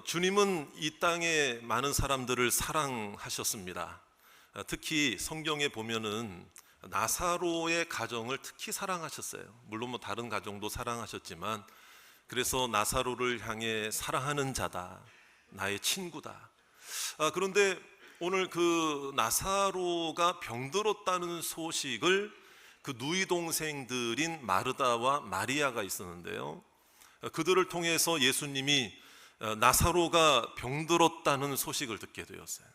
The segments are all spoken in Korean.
주님은 이 땅에 많은 사람들을 사랑하셨습니다. 특히 성경에 보면은 나사로의 가정을 특히 사랑하셨어요. 물론 뭐 다른 가정도 사랑하셨지만, 그래서 나사로를 향해 사랑하는 자다, 나의 친구다. 그런데 오늘 그 나사로가 병들었다는 소식을 그 누이 동생들인 마르다와 마리아가 있었는데요, 그들을 통해서 예수님이 나사로가 병들었다는 소식을 듣게 되었어요.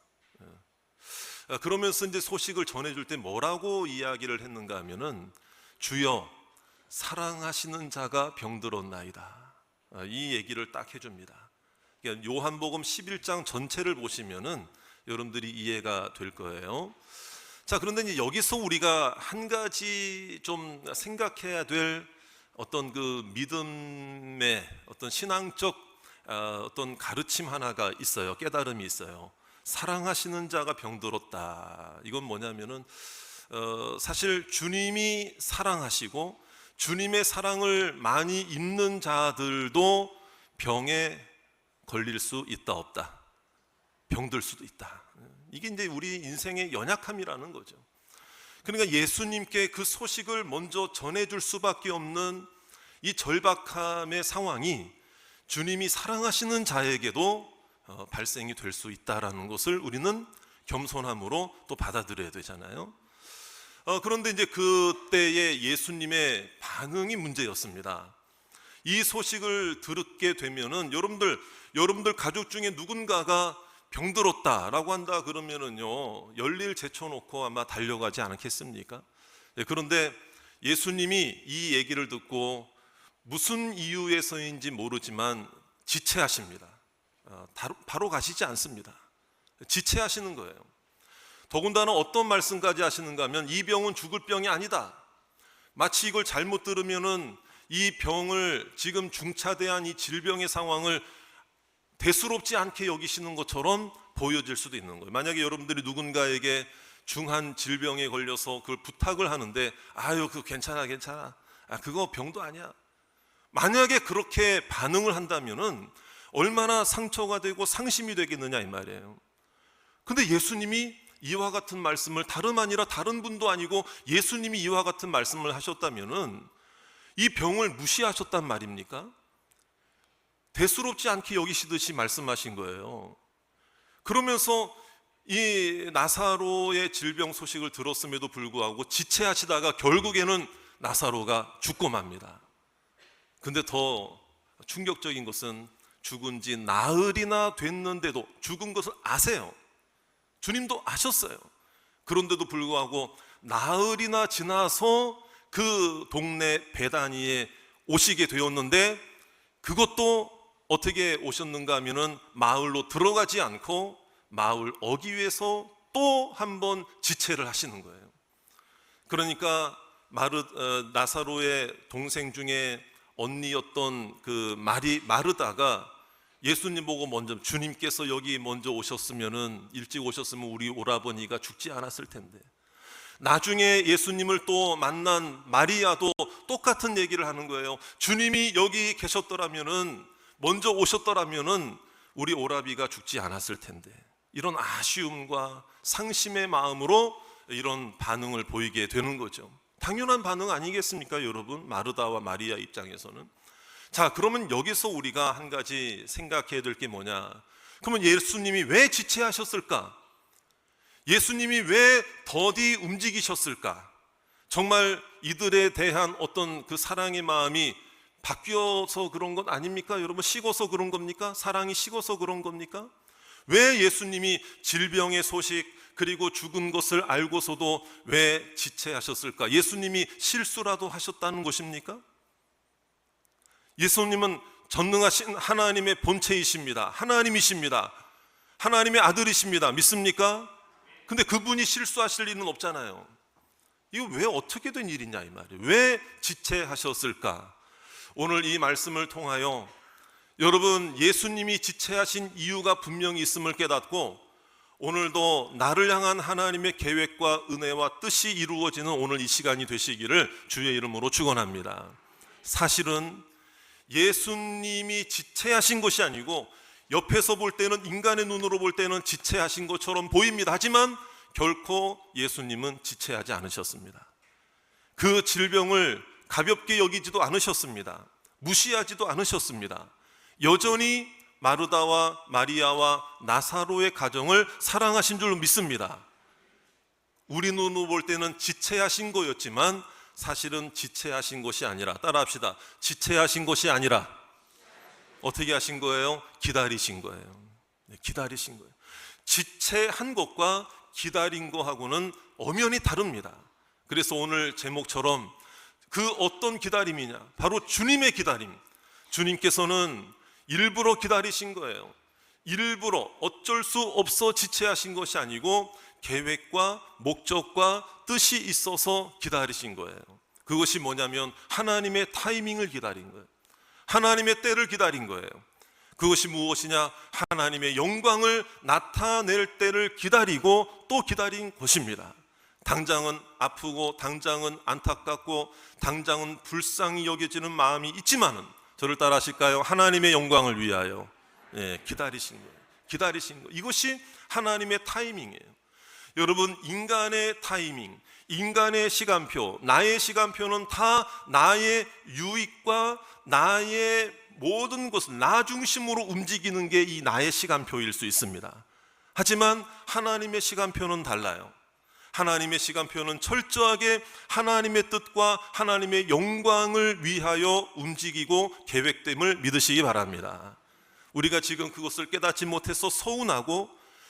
그러면서 이제 소식을 전해줄 때 뭐라고 이야기를 했는가 하면은, 주여 사랑하시는 자가 병들었나이다, 이 얘기를 딱 해줍니다. 그러니까 요한복음 11장 전체를 보시면은 여러분들이 이해가 될 거예요. 자, 그런데 이제 여기서 우리가 한 가지 좀 생각해야 될 어떤 그 믿음의 어떤 신앙적 어떤 가르침 하나가 있어요. 깨달음이 있어요. 사랑하시는 자가 병들었다. 이건 뭐냐면은 사실 주님이 사랑하시고 주님의 사랑을 많이 입는 자들도 병에 걸릴 수 있다 없다, 병들 수도 있다. 이게 이제 우리 인생의 연약함이라는 거죠. 그러니까 예수님께 그 소식을 먼저 전해줄 수밖에 없는 이 절박함의 상황이 주님이 사랑하시는 자에게도 발생이 될 수 있다라는 것을 우리는 겸손함으로 또 받아들여야 되잖아요. 그런데 이제 그때의 예수님의 반응이 문제였습니다. 이 소식을 듣게 되면은 여러분들 가족 중에 누군가가 병들었다라고 한다 그러면은요, 열일 제쳐놓고 아마 달려가지 않겠습니까? 그런데 예수님이 이 얘기를 듣고 무슨 이유에서인지 모르지만 지체하십니다. 바로 가시지 않습니다. 지체하시는 거예요. 더군다나 어떤 말씀까지 하시는가 하면, 이 병은 죽을 병이 아니다. 마치 이걸 잘못 들으면은 이 병을, 지금 중차대한 이 질병의 상황을 대수롭지 않게 여기시는 것처럼 보여질 수도 있는 거예요. 만약에 여러분들이 누군가에게 중한 질병에 걸려서 그걸 부탁을 하는데, 아유 그거 괜찮아 그거 병도 아니야, 만약에 그렇게 반응을 한다면은 얼마나 상처가 되고 상심이 되겠느냐 이 말이에요. 근데 예수님이 이와 같은 말씀을, 다름 아니라 다른 분도 아니고 예수님이 이와 같은 말씀을 하셨다면은 이 병을 무시하셨단 말입니까? 대수롭지 않게 여기시듯이 말씀하신 거예요. 그러면서 이 나사로의 질병 소식을 들었음에도 불구하고 지체하시다가 결국에는 나사로가 죽고 맙니다. 근데 더 충격적인 것은, 죽은 지 나흘이나 됐는데도, 죽은 것을 아세요. 주님도 아셨어요. 그런데도 불구하고 나흘이나 지나서 그 동네 베다니에 오시게 되었는데, 그것도 어떻게 오셨는가 하면은 마을로 들어가지 않고 마을 어귀에서 또 한 번 지체를 하시는 거예요. 그러니까 나사로의 동생 중에 언니였던 그 마르다가 예수님 보고 먼저, 주님께서 여기 먼저 오셨으면은, 일찍 오셨으면 우리 오라버니가 죽지 않았을 텐데. 나중에 예수님을 또 만난 마리아도 똑같은 얘기를 하는 거예요. 주님이 여기 계셨더라면은, 먼저 오셨더라면은 우리 오라비가 죽지 않았을 텐데. 이런 아쉬움과 상심의 마음으로 이런 반응을 보이게 되는 거죠. 당연한 반응 아니겠습니까, 여러분? 마르다와 마리아 입장에서는. 자, 그러면 여기서 우리가 한 가지 생각해야 될 게 뭐냐? 그러면 예수님이 왜 지체하셨을까? 예수님이 왜 더디 움직이셨을까? 정말 이들에 대한 어떤 그 사랑의 마음이 바뀌어서 그런 것 아닙니까? 여러분, 식어서 그런 겁니까? 사랑이 식어서 그런 겁니까? 왜 예수님이 질병의 소식, 그리고 죽은 것을 알고서도 왜 지체하셨을까? 예수님이 실수라도 하셨다는 것입니까? 예수님은 전능하신 하나님의 본체이십니다. 하나님이십니다. 하나님의 아들이십니다. 믿습니까? 근데 그분이 실수하실 일은 없잖아요. 이거 왜 어떻게 된 일이냐 이 말이에요. 왜 지체하셨을까? 오늘 이 말씀을 통하여 여러분, 예수님이 지체하신 이유가 분명히 있음을 깨닫고, 오늘도 나를 향한 하나님의 계획과 은혜와 뜻이 이루어지는 오늘 이 시간이 되시기를 주의 이름으로 축원합니다. 사실은 예수님이 지체하신 것이 아니고 옆에서 볼 때는, 인간의 눈으로 볼 때는 지체하신 것처럼 보입니다. 하지만 결코 예수님은 지체하지 않으셨습니다. 그 질병을 가볍게 여기지도 않으셨습니다. 무시하지도 않으셨습니다. 여전히 마르다와 마리아와 나사로의 가정을 사랑하신 줄 믿습니다. 우리 눈으로 볼 때는 지체하신 거였지만 사실은 지체하신 것이 아니라, 따라합시다. 지체하신 것이 아니라 어떻게 하신 거예요? 기다리신 거예요. 기다리신 거예요. 지체한 것과 기다린 거하고는 엄연히 다릅니다. 그래서 오늘 제목처럼 그 어떤 기다림이냐? 바로 주님의 기다림. 주님께서는 일부러 기다리신 거예요. 일부러 어쩔 수 없어 지체하신 것이 아니고 계획과 목적과 뜻이 있어서 기다리신 거예요. 그것이 뭐냐면 하나님의 타이밍을 기다린 거예요. 하나님의 때를 기다린 거예요. 그것이 무엇이냐? 하나님의 영광을 나타낼 때를 기다리고 또 기다린 것입니다. 당장은 아프고 당장은 안타깝고 당장은 불쌍히 여겨지는 마음이 있지만은, 저를 따라 하실까요? 하나님의 영광을 위하여 기다리신 거예요. 기다리신 거. 이것이 하나님의 타이밍이에요. 여러분, 인간의 타이밍, 인간의 시간표, 나의 시간표는 다 나의 유익과 나의 모든 것을 나 중심으로 움직이는 게 이 나의 시간표일 수 있습니다. 하지만 하나님의 시간표는 달라요. 하나님의 시간표는 철저하게 하나님의 뜻과 하나님의 영광을 위하여 움직이고 계획됨을 믿으시기 바랍니다. 우리가 지금 그것을 깨닫지 못해서 서운하고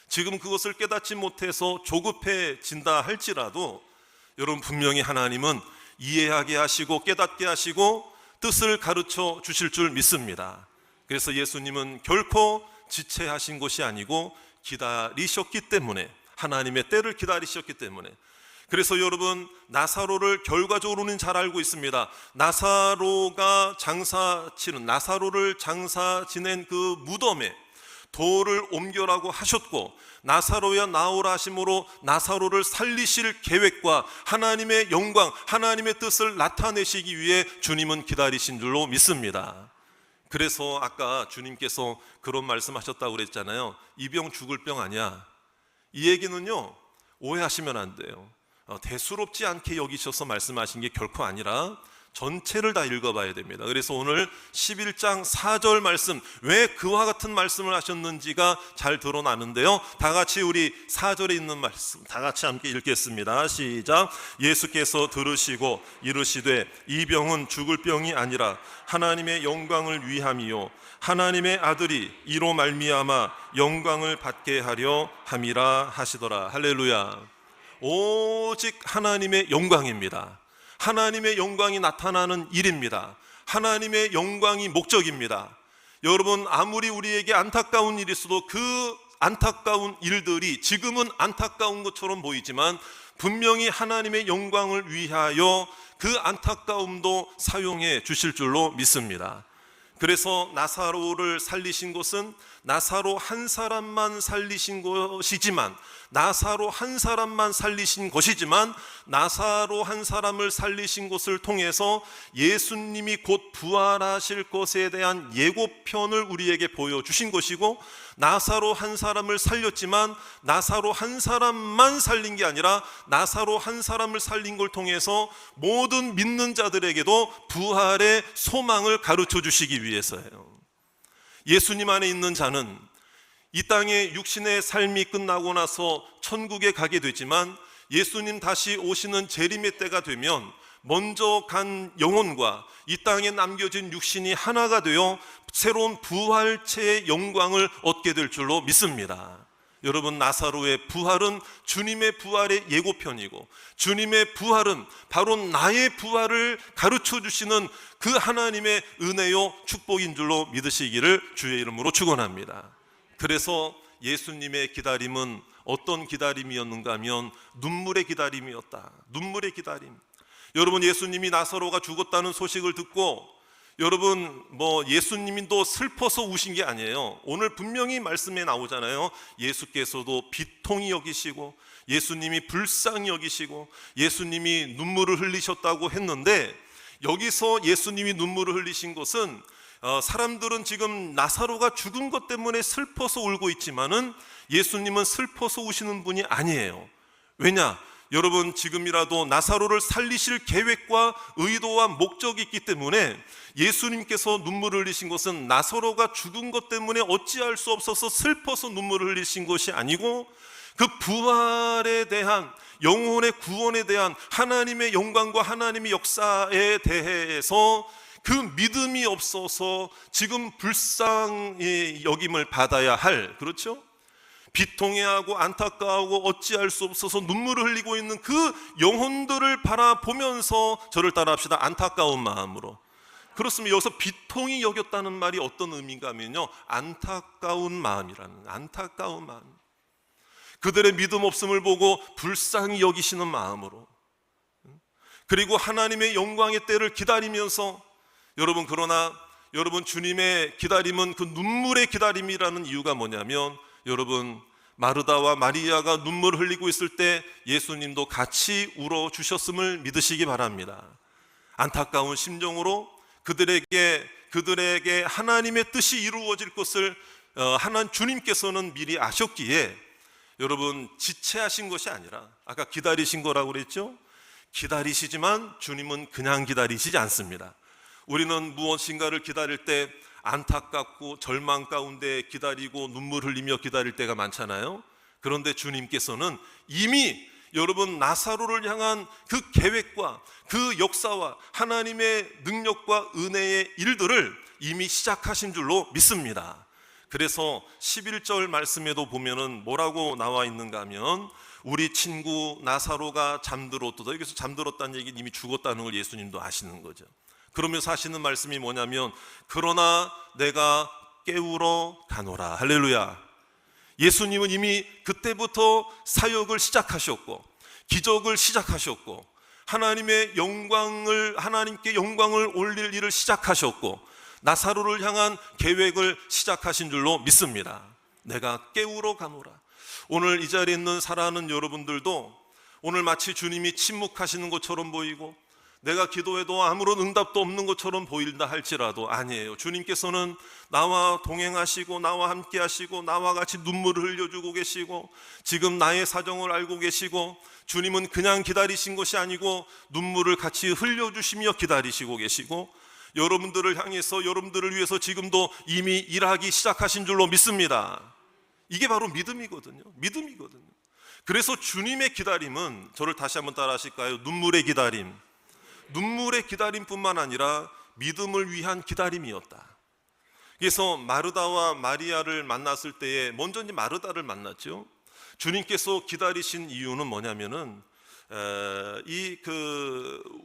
지금 그것을 깨닫지 못해서 조급해진다 할지라도 여러분, 분명히 하나님은 이해하게 하시고 깨닫게 하시고 뜻을 가르쳐 주실 줄 믿습니다. 그래서 예수님은 결코 지체하신 것이 아니고 기다리셨기 때문에, 하나님의 때를 기다리셨기 때문에. 그래서 여러분, 나사로를 결과적으로는 잘 알고 있습니다. 나사로를 장사 지낸 그 무덤에 돌을 옮겨라고 하셨고, 나사로야 나오라 하심으로 나사로를 살리실 계획과 하나님의 영광, 하나님의 뜻을 나타내시기 위해 주님은 기다리신 줄로 믿습니다. 그래서 아까 주님께서 그런 말씀하셨다고 그랬잖아요. 이 병 죽을 병 아니야. 이 얘기는요, 오해하시면 안 돼요. 대수롭지 않게 여기셔서 말씀하신 게 결코 아니라 전체를 다 읽어봐야 됩니다. 그래서 오늘 11장 4절 말씀, 왜 그와 같은 말씀을 하셨는지가 잘 드러나는데요. 다 같이 우리 4절에 있는 말씀 다 같이 함께 읽겠습니다. 시작. 예수께서 들으시고 이르시되 이 병은 죽을 병이 아니라 하나님의 영광을 위함이요 하나님의 아들이 이로 말미암아 영광을 받게 하려 함이라 하시더라. 할렐루야. 오직 하나님의 영광입니다. 하나님의 영광이 나타나는 일입니다. 하나님의 영광이 목적입니다. 여러분, 아무리 우리에게 안타까운 일이 있어도 그 안타까운 일들이 지금은 안타까운 것처럼 보이지만 분명히 하나님의 영광을 위하여 그 안타까움도 사용해 주실 줄로 믿습니다. 그래서 나사로를 살리신 것은 나사로 한 사람만 살리신 것이지만, 나사로 한 사람만 살리신 것이지만 나사로 한 사람을 살리신 것을 통해서 예수님이 곧 부활하실 것에 대한 예고편을 우리에게 보여주신 것이고, 나사로 한 사람을 살렸지만 나사로 한 사람만 살린 게 아니라 나사로 한 사람을 살린 걸 통해서 모든 믿는 자들에게도 부활의 소망을 가르쳐 주시기 위해서예요. 예수님 안에 있는 자는 이 땅의 육신의 삶이 끝나고 나서 천국에 가게 되지만, 예수님 다시 오시는 재림의 때가 되면 먼저 간 영혼과 이 땅에 남겨진 육신이 하나가 되어 새로운 부활체의 영광을 얻게 될 줄로 믿습니다. 여러분, 나사로의 부활은 주님의 부활의 예고편이고, 주님의 부활은 바로 나의 부활을 가르쳐 주시는 그 하나님의 은혜요 축복인 줄로 믿으시기를 주의 이름으로 축원합니다. 그래서 예수님의 기다림은 어떤 기다림이었는가 하면 눈물의 기다림이었다. 눈물의 기다림. 여러분, 예수님이 나사로가 죽었다는 소식을 듣고 여러분, 예수님도 슬퍼서 우신 게 아니에요. 오늘 분명히 말씀에 나오잖아요. 예수께서도 비통히 여기시고 예수님이 불쌍히 여기시고 예수님이 눈물을 흘리셨다고 했는데, 여기서 예수님이 눈물을 흘리신 것은 사람들은 지금 나사로가 죽은 것 때문에 슬퍼서 울고 있지만은 예수님은 슬퍼서 우시는 분이 아니에요. 왜냐? 여러분, 지금이라도 나사로를 살리실 계획과 의도와 목적이 있기 때문에 예수님께서 눈물을 흘리신 것은 나사로가 죽은 것 때문에 어찌할 수 없어서 슬퍼서 눈물을 흘리신 것이 아니고, 그 부활에 대한, 영혼의 구원에 대한 하나님의 영광과 하나님의 역사에 대해서 그 믿음이 없어서 지금 불쌍히 여김을 받아야 할, 그렇죠? 비통해하고 안타까워하고 어찌할 수 없어서 눈물을 흘리고 있는 그 영혼들을 바라보면서 저를 따라합시다. 안타까운 마음으로. 그렇습니다. 여기서 비통히 여겼다는 말이 어떤 의미인가 하면요, 안타까운 마음이라는, 안타까운 마음. 그들의 믿음 없음을 보고 불쌍히 여기시는 마음으로, 그리고 하나님의 영광의 때를 기다리면서, 여러분, 그러나 여러분, 주님의 기다림은 그 눈물의 기다림이라는 이유가 뭐냐면, 여러분, 마르다와 마리아가 눈물을 흘리고 있을 때 예수님도 같이 울어주셨음을 믿으시기 바랍니다. 안타까운 심정으로 그들에게 하나님의 뜻이 이루어질 것을 하나님 주님께서는 미리 아셨기에, 여러분, 지체하신 것이 아니라, 아까 기다리신 거라고 그랬죠? 기다리시지만 주님은 그냥 기다리시지 않습니다. 우리는 무엇인가를 기다릴 때 안타깝고 절망 가운데 기다리고 눈물 흘리며 기다릴 때가 많잖아요. 그런데 주님께서는 이미 여러분, 나사로를 향한 그 계획과 그 역사와 하나님의 능력과 은혜의 일들을 이미 시작하신 줄로 믿습니다. 그래서 11절 말씀에도 보면은 뭐라고 나와 있는가 하면, 우리 친구 나사로가 잠들었다. 여기서 잠들었다는 얘기는 이미 죽었다는 걸 예수님도 아시는 거죠. 그러면서 하시는 말씀이 뭐냐면, 그러나 내가 깨우러 가노라. 할렐루야. 예수님은 이미 그때부터 사역을 시작하셨고 기적을 시작하셨고 하나님께 영광을 올릴 일을 시작하셨고 나사로를 향한 계획을 시작하신 줄로 믿습니다. 내가 깨우러 가노라. 오늘 이 자리에 있는 사랑하는 여러분들도 오늘 마치 주님이 침묵하시는 것처럼 보이고 내가 기도해도 아무런 응답도 없는 것처럼 보인다 할지라도 아니에요. 주님께서는 나와 동행하시고 나와 함께 하시고 나와 같이 눈물을 흘려주고 계시고 지금 나의 사정을 알고 계시고 주님은 그냥 기다리신 것이 아니고 눈물을 같이 흘려주시며 기다리시고 계시고 여러분들을 향해서 여러분들을 위해서 지금도 이미 일하기 시작하신 줄로 믿습니다. 이게 바로 믿음이거든요. 믿음이거든요. 그래서 주님의 기다림은, 저를 다시 한번 따라 하실까요? 눈물의 기다림. 눈물의 기다림뿐만 아니라 믿음을 위한 기다림이었다. 그래서 마르다와 마리아를 만났을 때에 먼저 이제 마르다를 만났죠. 주님께서 기다리신 이유는 뭐냐면은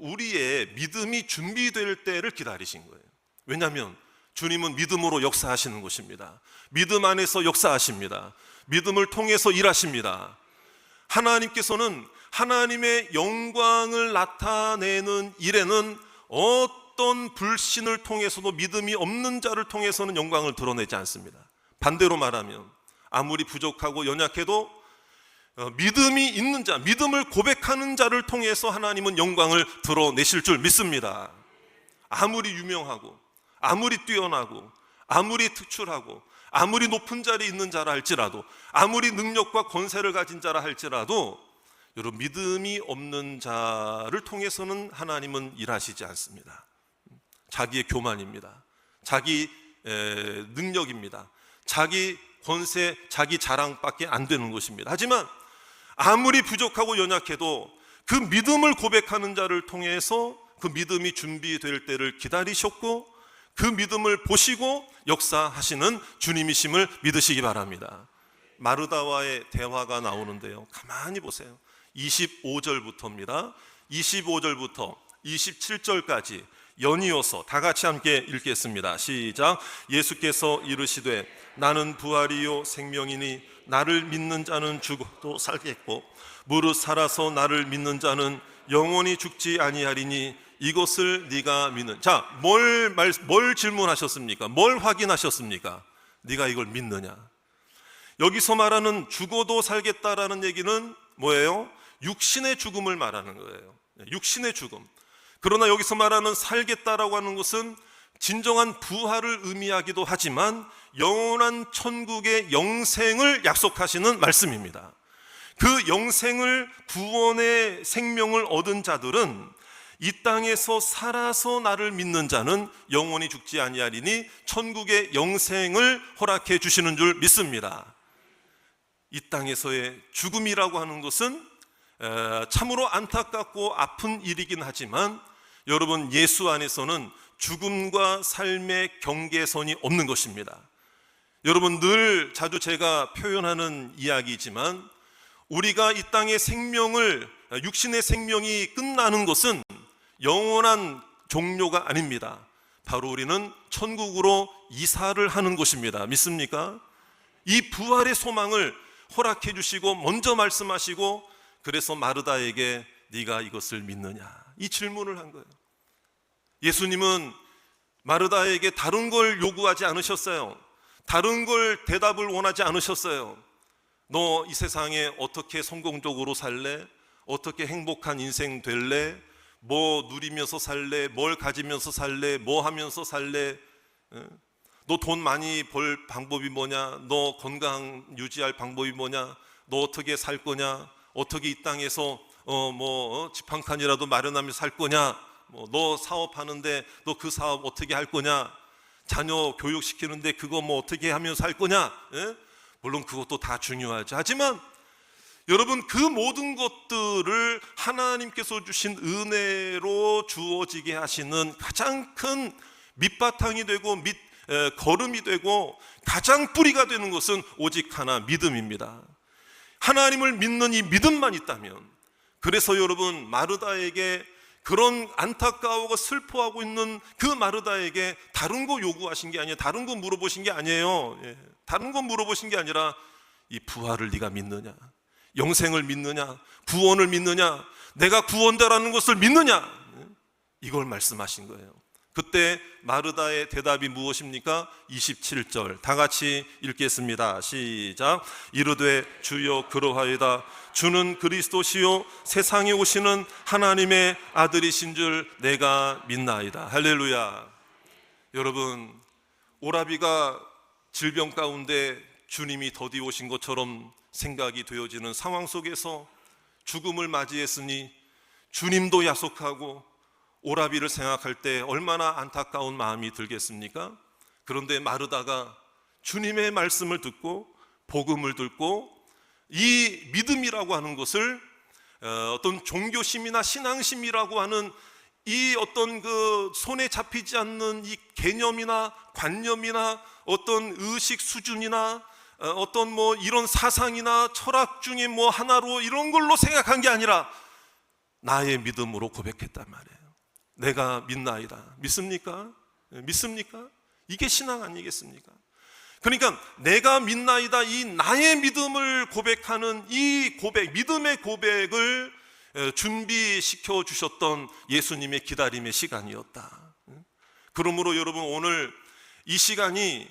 우리의 믿음이 준비될 때를 기다리신 거예요. 왜냐하면 주님은 믿음으로 역사하시는 것입니다. 믿음 안에서 역사하십니다. 믿음을 통해서 일하십니다. 하나님께서는 하나님의 영광을 나타내는 일에는 어떤 불신을 통해서도 믿음이 없는 자를 통해서는 영광을 드러내지 않습니다. 반대로 말하면 아무리 부족하고 연약해도 믿음이 있는 자, 믿음을 고백하는 자를 통해서 하나님은 영광을 드러내실 줄 믿습니다. 아무리 유명하고 아무리 뛰어나고 아무리 특출하고 아무리 높은 자리에 있는 자라 할지라도 아무리 능력과 권세를 가진 자라 할지라도 여러분, 믿음이 없는 자를 통해서는 하나님은 일하시지 않습니다. 자기의 교만입니다. 자기 능력입니다. 자기 권세, 자기 자랑밖에 안 되는 것입니다. 하지만 아무리 부족하고 연약해도 그 믿음을 고백하는 자를 통해서 그 믿음이 준비될 때를 기다리셨고 그 믿음을 보시고 역사하시는 주님이심을 믿으시기 바랍니다. 마르다와의 대화가 나오는데요, 가만히 보세요. 25절부터입니다. 25절부터 27절까지 연이어서 다 같이 함께 읽겠습니다. 시작. 예수께서 이르시되 나는 부활이요 생명이니 나를 믿는 자는 죽어도 살겠고 무릇 살아서 나를 믿는 자는 영원히 죽지 아니하리니 이것을 네가 믿는. 자, 뭘 질문하셨습니까? 뭘 확인하셨습니까? 네가 이걸 믿느냐? 여기서 말하는 죽어도 살겠다라는 얘기는 뭐예요? 육신의 죽음을 말하는 거예요. 육신의 죽음. 그러나 여기서 말하는 살겠다라고 하는 것은 진정한 부활을 의미하기도 하지만 영원한 천국의 영생을 약속하시는 말씀입니다. 그 영생을, 구원의 생명을 얻은 자들은 이 땅에서 살아서 나를 믿는 자는 영원히 죽지 아니하리니 천국의 영생을 허락해 주시는 줄 믿습니다. 이 땅에서의 죽음이라고 하는 것은 참으로 안타깝고 아픈 일이긴 하지만 여러분, 예수 안에서는 죽음과 삶의 경계선이 없는 것입니다. 여러분, 늘 자주 제가 표현하는 이야기이지만 우리가 이 땅의 생명을, 육신의 생명이 끝나는 것은 영원한 종료가 아닙니다. 바로 우리는 천국으로 이사를 하는 것입니다. 믿습니까? 이 부활의 소망을 허락해 주시고 먼저 말씀하시고, 그래서 마르다에게 네가 이것을 믿느냐, 이 질문을 한 거예요. 예수님은 마르다에게 다른 걸 요구하지 않으셨어요. 다른 걸 대답을 원하지 않으셨어요. 너 이 세상에 어떻게 성공적으로 살래? 어떻게 행복한 인생 될래? 뭐 누리면서 살래? 뭘 가지면서 살래? 뭐 하면서 살래? 너 돈 많이 벌 방법이 뭐냐? 너 건강 유지할 방법이 뭐냐? 너 어떻게 살 거냐? 어떻게 이 땅에서 집 한 칸이라도 마련하면서 살 거냐? 너 사업하는데 너 그 사업 어떻게 할 거냐? 자녀 교육시키는데 그거 뭐 어떻게 하면서 살 거냐? 물론 그것도 다 중요하죠. 하지만 여러분, 그 모든 것들을 하나님께서 주신 은혜로 주어지게 하시는 가장 큰 밑바탕이 되고 걸음이 되고 가장 뿌리가 되는 것은 오직 하나, 믿음입니다. 하나님을 믿는 이 믿음만 있다면, 그래서 여러분, 마르다에게 그런 안타까워하고 슬퍼하고 있는 그 마르다에게 다른 거 요구하신 게 아니에요. 다른 거 물어보신 게 아니에요. 다른 거 물어보신 게 아니라 이 부활을 네가 믿느냐, 영생을 믿느냐, 구원을 믿느냐, 내가 구원자라는 것을 믿느냐, 이걸 말씀하신 거예요. 그때 마르다의 대답이 무엇입니까? 27절 다 같이 읽겠습니다. 시작. 이르되 주여 그러하이다. 주는 그리스도시요 세상에 오시는 하나님의 아들이신 줄 내가 믿나이다. 할렐루야. 여러분, 오라비가 질병 가운데 주님이 더디 오신 것처럼 생각이 되어지는 상황 속에서 죽음을 맞이했으니 주님도 야속하고 오라비를 생각할 때 얼마나 안타까운 마음이 들겠습니까? 그런데 마르다가 주님의 말씀을 듣고 복음을 듣고 이 믿음이라고 하는 것을 어떤 종교심이나 신앙심이라고 하는 이 어떤 그 손에 잡히지 않는 이 개념이나 관념이나 어떤 의식 수준이나 어떤 뭐 이런 사상이나 철학 중에 뭐 하나로 이런 걸로 생각한 게 아니라 나의 믿음으로 고백했단 말이에요. 내가 믿나이다. 믿습니까? 믿습니까? 이게 신앙 아니겠습니까? 그러니까 내가 믿나이다, 이 나의 믿음을 고백하는 이 고백, 믿음의 고백을 준비시켜 주셨던 예수님의 기다림의 시간이었다. 그러므로 여러분, 오늘 이 시간이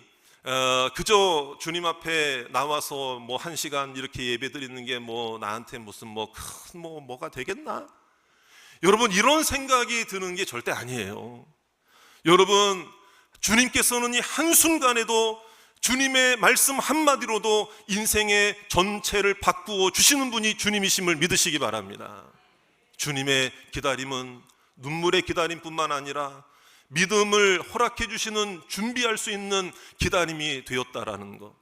그저 주님 앞에 나와서 뭐 1시간 이렇게 예배 드리는 게 뭐 나한테 무슨 뭐가 되겠나? 여러분, 이런 생각이 드는 게 절대 아니에요. 여러분, 주님께서는 이 한순간에도 주님의 말씀 한마디로도 인생의 전체를 바꾸어 주시는 분이 주님이심을 믿으시기 바랍니다. 주님의 기다림은 눈물의 기다림뿐만 아니라 믿음을 허락해 주시는, 준비할 수 있는 기다림이 되었다라는 것.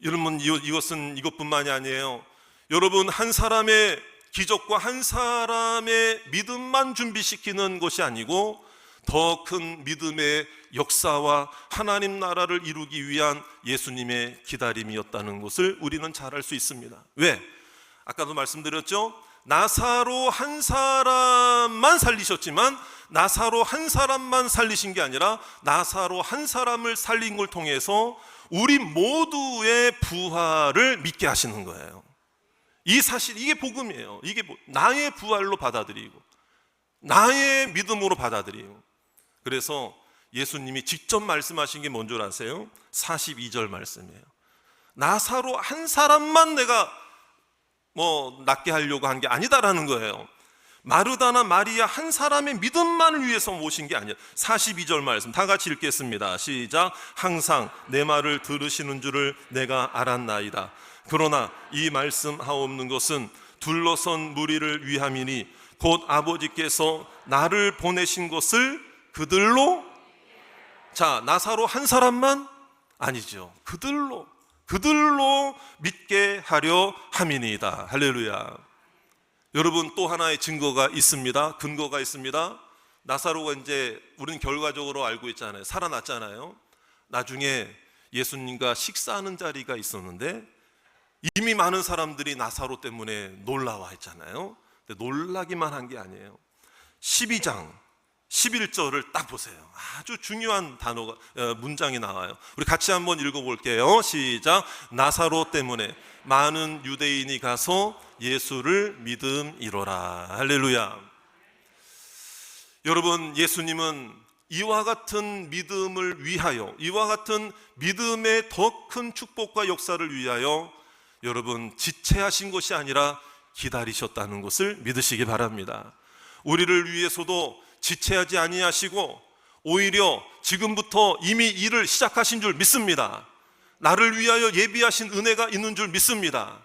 여러분, 이것뿐만이 아니에요. 여러분, 한 사람의 기적과 한 사람의 믿음만 준비시키는 것이 아니고 더 큰 믿음의 역사와 하나님 나라를 이루기 위한 예수님의 기다림이었다는 것을 우리는 잘 알 수 있습니다. 왜? 아까도 말씀드렸죠? 나사로 한 사람만 살리셨지만 나사로 한 사람만 살리신 게 아니라 나사로 한 사람을 살린 걸 통해서 우리 모두의 부활을 믿게 하시는 거예요. 이 사실, 이게 복음이에요. 이게 나의 부활로 받아들이고 나의 믿음으로 받아들이고. 그래서 예수님이 직접 말씀하신 게 뭔 줄 아세요? 42절 말씀이에요. 나사로 한 사람만 내가 낫게 하려고 한 게 아니다라는 거예요. 마르다나 마리아 한 사람의 믿음만을 위해서 모신 게 아니에요. 42절 말씀 다 같이 읽겠습니다. 시작. 항상 내 말을 들으시는 줄을 내가 알았나이다. 그러나 이 말씀하옵는 것은 둘러선 무리를 위함이니 곧 아버지께서 나를 보내신 것을 그들로, 자, 나사로 한 사람만 아니죠. 그들로 믿게 하려 함이니이다. 할렐루야. 여러분, 또 하나의 증거가 있습니다. 근거가 있습니다. 나사로가 이제 우리는 결과적으로 알고 있잖아요. 살아났잖아요. 나중에 예수님과 식사하는 자리가 있었는데 이미 많은 사람들이 나사로 때문에 놀라워했잖아요. 근데 놀라기만 한 게 아니에요. 12장 11절을 딱 보세요. 아주 중요한 단어가, 문장이 나와요. 우리 같이 한번 읽어볼게요. 시작. 나사로 때문에 많은 유대인이 가서 예수를 믿음이로라. 할렐루야. 여러분, 예수님은 이와 같은 믿음을 위하여, 이와 같은 믿음의 더 큰 축복과 역사를 위하여 여러분 지체하신 것이 아니라 기다리셨다는 것을 믿으시기 바랍니다. 우리를 위해서도 지체하지 아니하시고 오히려 지금부터 이미 일을 시작하신 줄 믿습니다. 나를 위하여 예비하신 은혜가 있는 줄 믿습니다.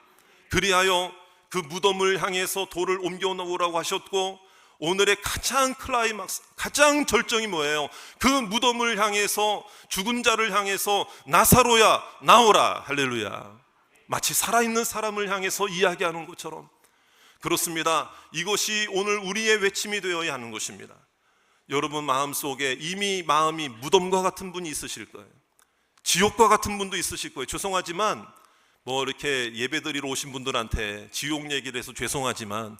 그리하여 그 무덤을 향해서 돌을 옮겨 놓으라고 하셨고, 오늘의 가장 클라이막스, 가장 절정이 뭐예요? 그 무덤을 향해서, 죽은 자를 향해서 나사로야 나오라. 할렐루야. 마치 살아있는 사람을 향해서 이야기하는 것처럼, 그렇습니다. 이것이 오늘 우리의 외침이 되어야 하는 것입니다. 여러분 마음속에 이미 마음이 무덤과 같은 분이 있으실 거예요. 지옥과 같은 분도 있으실 거예요. 죄송하지만 뭐 이렇게 예배드리러 오신 분들한테 지옥 얘기를 해서 죄송하지만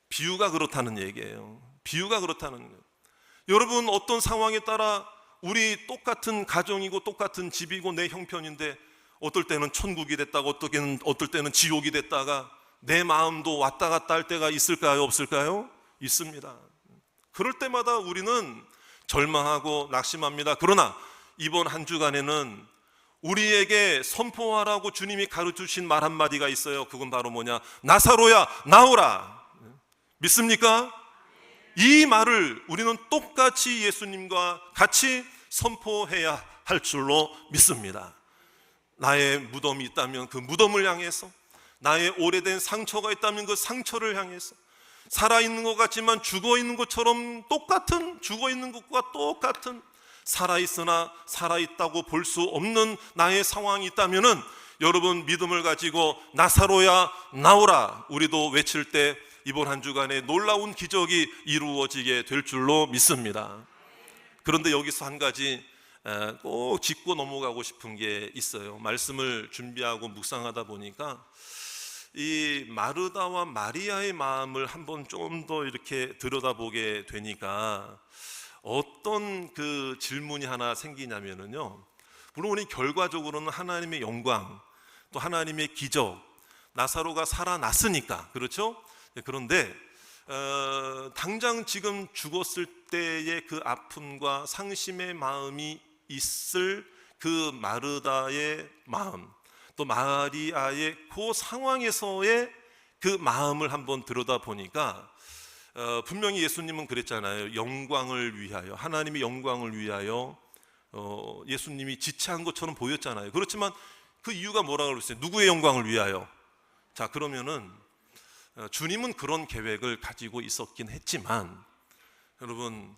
비유가 그렇다는 얘기예요. 비유가 그렇다는 거예요. 여러분, 어떤 상황에 따라 우리 똑같은 가정이고 똑같은 집이고 내 형편인데 어떨 때는 천국이 됐다가 어떨 때는 지옥이 됐다가 내 마음도 왔다 갔다 할 때가 있을까요? 없을까요? 있습니다. 그럴 때마다 우리는 절망하고 낙심합니다. 그러나 이번 한 주간에는 우리에게 선포하라고 주님이 가르쳐주신 말 한마디가 있어요. 그건 바로 뭐냐? 나사로야 나오라. 믿습니까? 이 말을 우리는 똑같이 예수님과 같이 선포해야 할 줄로 믿습니다. 나의 무덤이 있다면 그 무덤을 향해서, 나의 오래된 상처가 있다면 그 상처를 향해서, 살아있는 것 같지만 죽어있는 것처럼 똑같은, 죽어있는 것과 똑같은, 살아있으나 살아있다고 볼 수 없는 나의 상황이 있다면은 여러분 믿음을 가지고 나사로야 나오라 우리도 외칠 때 이번 한 주간에 놀라운 기적이 이루어지게 될 줄로 믿습니다. 그런데 여기서 한 가지 꼭 짚고 넘어가고 싶은 게 있어요. 말씀을 준비하고 묵상하다 보니까 이 마르다와 마리아의 마음을 한번 좀 더 이렇게 들여다보게 되니까 어떤 그 질문이 하나 생기냐면요, 물론 우리 결과적으로는 하나님의 영광, 또 하나님의 기적, 나사로가 살아났으니까 그렇죠? 그런데 당장 지금 죽었을 때의 그 아픔과 상심의 마음이 있을 그 마르다의 마음, 또 마리아의 그 상황에서의 그 마음을 한번 들여다보니까 분명히 예수님은 그랬잖아요. 영광을 위하여, 하나님의 영광을 위하여 예수님이 지체한 것처럼 보였잖아요. 그렇지만 그 이유가 뭐라고 그랬어요? 누구의 영광을 위하여? 자, 그러면은 주님은 그런 계획을 가지고 있었긴 했지만 여러분,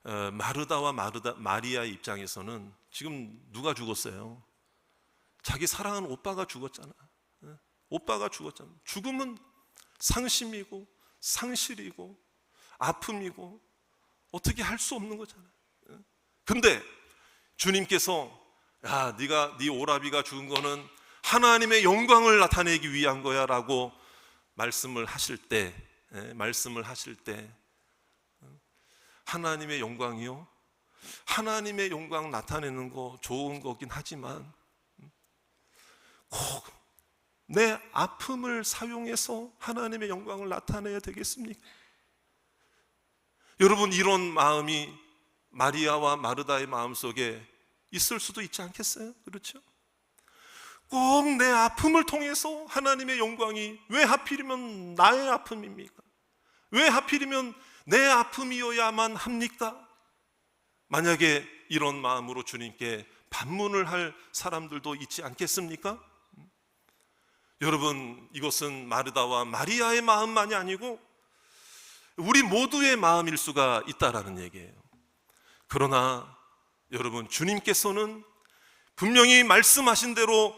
마르다와 마리아의 입장에서는 지금 누가 죽었어요? 자기 사랑하는 오빠가 죽었잖아. 오빠가 죽었잖아. 죽음은 상심이고 상실이고 아픔이고 어떻게 할 수 없는 거잖아요. 근데 주님께서 야, 네 오라비가 죽은 거는 하나님의 영광을 나타내기 위한 거야 라고 말씀을 하실 때 하나님의 영광이요? 하나님의 영광 나타내는 거 좋은 거긴 하지만 꼭 내 아픔을 사용해서 하나님의 영광을 나타내야 되겠습니까? 여러분, 이런 마음이 마리아와 마르다의 마음속에 있을 수도 있지 않겠어요? 그렇죠? 꼭 내 아픔을 통해서 하나님의 영광이, 왜 하필이면 나의 아픔입니까? 왜 하필이면 내 아픔이어야만 합니까? 만약에 이런 마음으로 주님께 반문을 할 사람들도 있지 않겠습니까? 여러분, 이것은 마르다와 마리아의 마음만이 아니고 우리 모두의 마음일 수가 있다라는 얘기예요. 그러나 여러분, 주님께서는 분명히 말씀하신 대로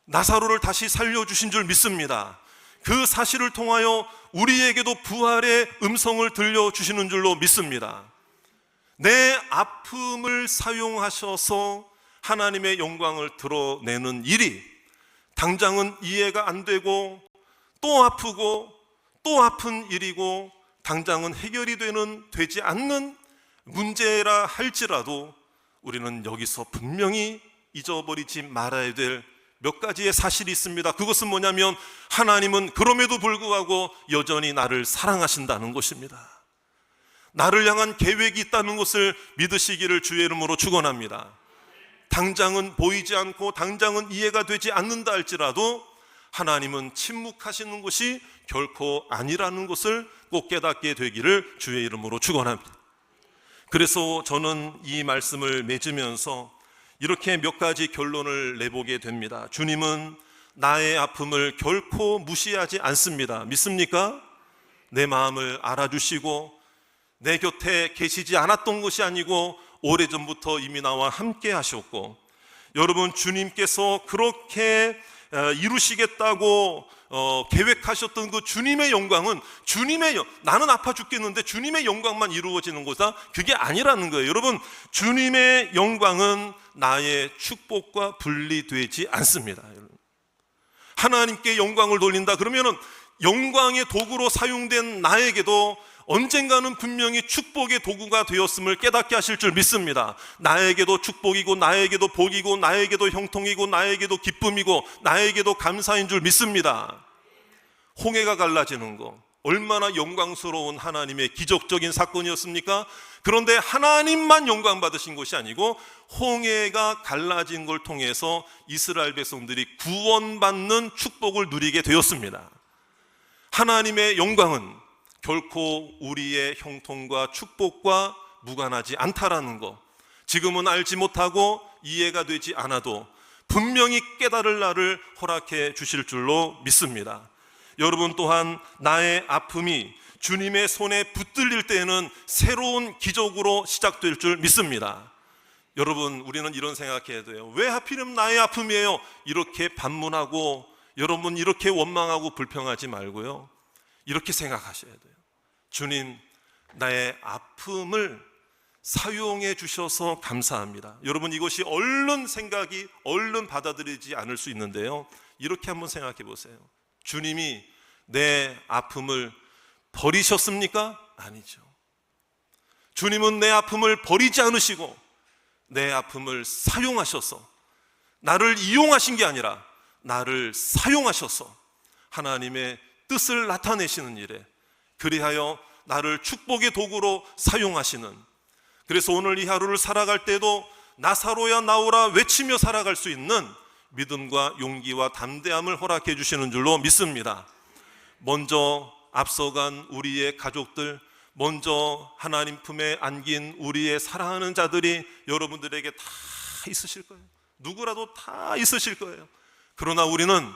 나사로를 다시 살려주신 줄 믿습니다. 그 사실을 통하여 우리에게도 부활의 음성을 들려주시는 줄로 믿습니다. 내 아픔을 사용하셔서 하나님의 영광을 드러내는 일이 당장은 이해가 안 되고 또 아프고 또 아픈 일이고 당장은 해결이 되지 않는 문제라 할지라도 우리는 여기서 분명히 잊어버리지 말아야 될 몇 가지의 사실이 있습니다. 그것은 뭐냐면 하나님은 그럼에도 불구하고 여전히 나를 사랑하신다는 것입니다. 나를 향한 계획이 있다는 것을 믿으시기를 주의 이름으로 축원합니다. 당장은 보이지 않고 당장은 이해가 되지 않는다 할지라도 하나님은 침묵하시는 것이 결코 아니라는 것을 꼭 깨닫게 되기를 주의 이름으로 축원합니다. 그래서 저는 이 말씀을 맺으면서 이렇게 몇 가지 결론을 내보게 됩니다. 주님은 나의 아픔을 결코 무시하지 않습니다. 믿습니까? 내 마음을 알아주시고 내 곁에 계시지 않았던 것이 아니고 오래전부터 이미 나와 함께 하셨고, 여러분, 주님께서 그렇게 이루시겠다고 계획하셨던 그 주님의 영광은 나는 아파 죽겠는데 주님의 영광만 이루어지는 거다, 그게 아니라는 거예요. 여러분, 주님의 영광은 나의 축복과 분리되지 않습니다. 하나님께 영광을 돌린다 그러면은 영광의 도구로 사용된 나에게도 언젠가는 분명히 축복의 도구가 되었음을 깨닫게 하실 줄 믿습니다. 나에게도 축복이고 나에게도 복이고 나에게도 형통이고 나에게도 기쁨이고 나에게도 감사인 줄 믿습니다. 홍해가 갈라지는 거 얼마나 영광스러운 하나님의 기적적인 사건이었습니까? 그런데 하나님만 영광 받으신 것이 아니고 홍해가 갈라진 걸 통해서 이스라엘 백성들이 구원받는 축복을 누리게 되었습니다. 하나님의 영광은 결코 우리의 형통과 축복과 무관하지 않다라는 것, 지금은 알지 못하고 이해가 되지 않아도 분명히 깨달을 날을 허락해 주실 줄로 믿습니다. 여러분, 또한 나의 아픔이 주님의 손에 붙들릴 때에는 새로운 기적으로 시작될 줄 믿습니다. 여러분, 우리는 이런 생각해야 돼요. 왜 하필이면 나의 아픔이에요? 이렇게 반문하고 여러분 이렇게 원망하고 불평하지 말고요, 이렇게 생각하셔야 돼요. 주님, 나의 아픔을 사용해 주셔서 감사합니다. 여러분, 이것이 얼른 받아들이지 않을 수 있는데요, 이렇게 한번 생각해 보세요. 주님이 내 아픔을 버리셨습니까? 아니죠. 주님은 내 아픔을 버리지 않으시고 내 아픔을 사용하셔서, 나를 이용하신 게 아니라 나를 사용하셔서 하나님의 뜻을 나타내시는 일에, 그리하여 나를 축복의 도구로 사용하시는, 그래서 오늘 이 하루를 살아갈 때도 나사로야 나오라 외치며 살아갈 수 있는 믿음과 용기와 담대함을 허락해 주시는 줄로 믿습니다. 먼저 앞서간 우리의 가족들, 먼저 하나님 품에 안긴 우리의 사랑하는 자들이 여러분들에게 다 있으실 거예요. 누구라도 다 있으실 거예요. 그러나 우리는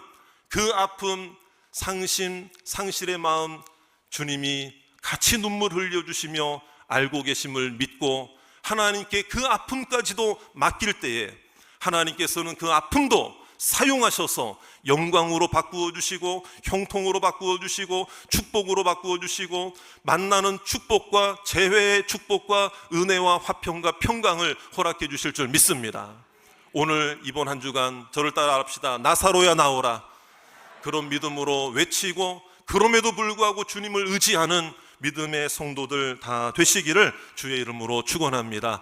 그 아픔, 상심, 상실의 마음 주님이 같이 눈물 흘려주시며 알고 계심을 믿고 하나님께 그 아픔까지도 맡길 때에 하나님께서는 그 아픔도 사용하셔서 영광으로 바꾸어 주시고 형통으로 바꾸어 주시고 축복으로 바꾸어 주시고 만나는 축복과 재회의 축복과 은혜와 화평과 평강을 허락해 주실 줄 믿습니다. 오늘 이번 한 주간 저를 따라 합시다. 나사로야 나오라. 그런 믿음으로 외치고 그럼에도 불구하고 주님을 의지하는 믿음의 성도들 다 되시기를 주의 이름으로 축원합니다.